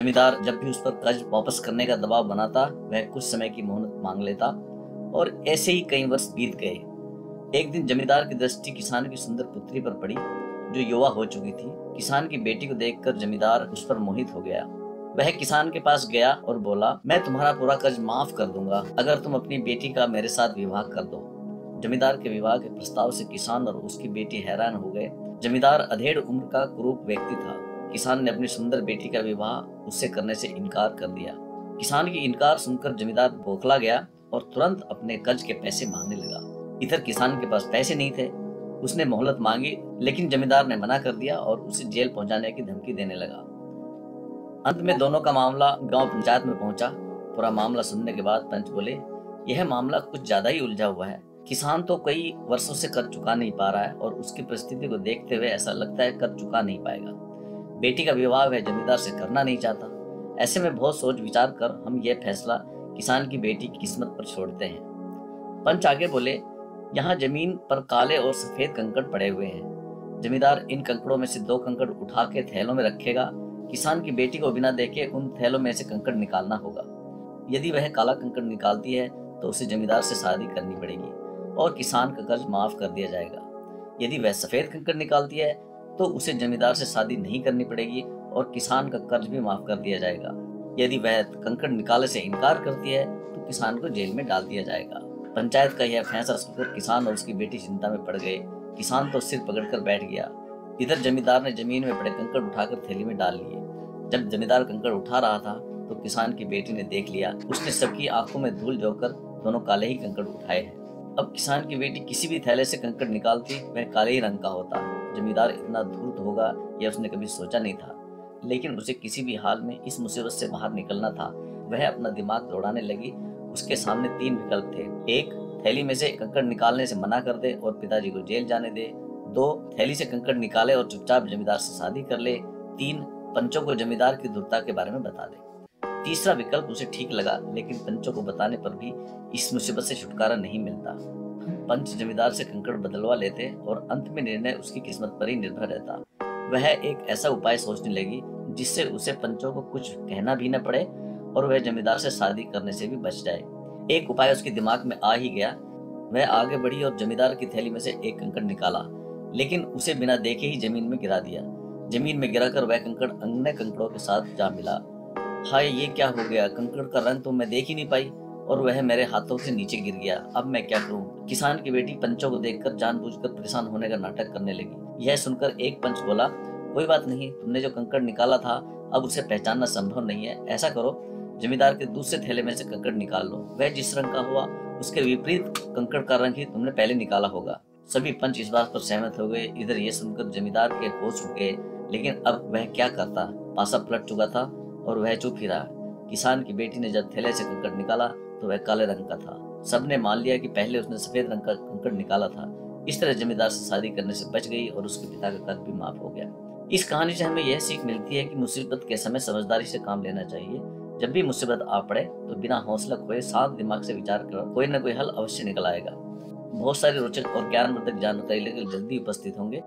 जमींदार जब भी उस पर कर्ज वापस करने का दबाव बनाता, वह कुछ समय की मोहलत मांग लेता और ऐसे ही कई वर्ष बीत गए। एक दिन जमींदार की दृष्टि किसान की सुंदर पुत्री पर पड़ी, जो युवा हो चुकी थी। किसान की बेटी को देखकर जमींदार उस पर मोहित हो गया। वह किसान के पास गया और बोला, मैं तुम्हारा पूरा कर्ज माफ कर दूंगा अगर तुम अपनी बेटी का मेरे साथ विवाह कर दो। जमींदार के विवाह के प्रस्ताव से किसान और उसकी बेटी हैरान हो गए। जमींदार अधेड़ उम्र का कुरूप व्यक्ति था। किसान ने अपनी सुंदर बेटी का विवाह उससे करने से इनकार कर दिया। किसान की इनकार सुनकर जमींदार बौखला गया और तुरंत अपने कर्ज के पैसे मांगने लगा। इधर किसान के पास पैसे नहीं थे। उसने मोहलत मांगी, लेकिन जमींदार ने मना कर दिया और उसे जेल पहुंचाने की धमकी देने लगा। अंत में दोनों का मामला गांव पंचायत में पहुंचा। पूरा मामला सुनने के बाद पंच बोले, यह मामला कुछ ज्यादा ही उलझा हुआ है। किसान तो कई वर्षों से कर्ज चुका नहीं पा रहा है और उसकी परिस्थिति को देखते हुए ऐसा लगता है कर्ज चुका नहीं पाएगा। बेटी का विवाह वह जमींदार से करना नहीं चाहता। ऐसे में बहुत सोच विचार कर हम यह फैसला किसान की बेटी की किस्मत पर छोड़ते हैं। पंच आगे बोले, यहाँ जमीन पर काले और सफेद कंकड़ पड़े हुए हैं। जमींदार इन कंकड़ों में से 2 कंकड़ उठा के थैलों में रखेगा। किसान की बेटी को बिना देखे उन थैलों में से कंकड़ निकालना होगा। यदि वह काला कंकड़ निकालती है तो उसे जमींदार से शादी करनी पड़ेगी और किसान का कर्ज माफ कर दिया जाएगा। यदि वह सफेद कंकड़ निकालती है तो उसे जमींदार से शादी नहीं करनी पड़ेगी और किसान का कर्ज भी माफ कर दिया जाएगा। यदि वह कंकड़ निकालने से इनकार करती है तो किसान को जेल में डाल दिया जाएगा। पंचायत का यह फैसला सुनकर किसान और उसकी बेटी चिंता में पड़ गए। किसान तो सिर पकड़कर बैठ गया। इधर जमींदार ने जमीन में पड़े कंकड़ उठाकर थैली में डाल लिए। जब जमींदार कंकड़ उठा रहा था तो किसान की बेटी ने देख लिया। उसने सबकी आंखों में धूल झोंककर दोनों काले ही कंकड़ उठाए हैं। अब किसान की बेटी किसी भी थैले से कंकड़ निकालती, वह काले ही रंग का होता। जमींदार इतना धूर्त होगा यह उसने कभी सोचा नहीं था, लेकिन उसे किसी भी हाल में इस मुसीबत से बाहर निकलना था। वह अपना दिमाग दौड़ाने लगी। उसके सामने 3 विकल्प थे। 1, थैली में से कंकड़ निकालने से मना कर दे और पिताजी को जेल जाने दे। 2, थैली से कंकड़ निकाले और चुपचाप जमींदार से शादी कर ले। 3, पंचों को जमींदार की धूर्तता के बारे में बता दे। तीसरा विकल्प उसे ठीक लगा, लेकिन पंचों को बताने पर भी इस मुसीबत से छुटकारा नहीं मिलता। पंच जमींदार से कंकड़ बदलवा लेते और अंत में निर्णय उसकी किस्मत पर ही निर्भर रहता। वह एक ऐसा उपाय सोचने लगी जिससे उसे पंचों को कुछ कहना भी न पड़े और वह जमींदार से शादी करने से भी बच जाए। एक उपाय उसके दिमाग में आ ही गया। वह आगे बढ़ी और जमींदार की थैली में से एक कंकड़ निकाला, लेकिन उसे बिना देखे ही जमीन में गिरा दिया। जमीन में गिराकर वह कंकड़ अन्य कंकड़ों के साथ जा मिला। हाय, ये क्या हो गया? कंकड़ का रंग तो मैं देख ही नहीं पाई और वह मेरे हाथों से नीचे गिर गया। अब मैं क्या करूं? किसान की बेटी पंचों को देखकर जानबूझकर परेशान होने का नाटक करने लगी। यह सुनकर एक पंच बोला, कोई बात नहीं, तुमने जो कंकड़ निकाला था अब उसे पहचानना संभव नहीं है। ऐसा करो, जमींदार के दूसरे थैले में से कंकड़ निकाल लो। वह जिस रंग का हुआ उसके विपरीत कंकड़ का रंग ही तुमने पहले निकाला होगा। सभी पंच इस बात पर सहमत हो गए। इधर ये सुनकर जमींदार के होश उड़ गए, लेकिन अब वह क्या करता? पासा पलट चुका था और वह चुप ही रहा। किसान की बेटी ने जब थैले से कंकड़ निकाला तो वह काले रंग का था। सबने मान लिया कि पहले उसने सफेद रंग का कंकड़ निकाला था। इस तरह जमींदार से शादी करने से बच गई और उसके पिता का कर्ज भी माफ हो गया। इस कहानी से हमें यह सीख मिलती है कि मुसीबत के समय समझदारी से काम लेना चाहिए। जब भी मुसीबत आ पड़े तो बिना हौसला खोए शांत दिमाग से विचार करो, कोई न कोई हल अवश्य निकल आएगा। बहुत सारी रोचक और ज्ञानवर्धक जानकारी लेकर जल्दी उपस्थित होंगे।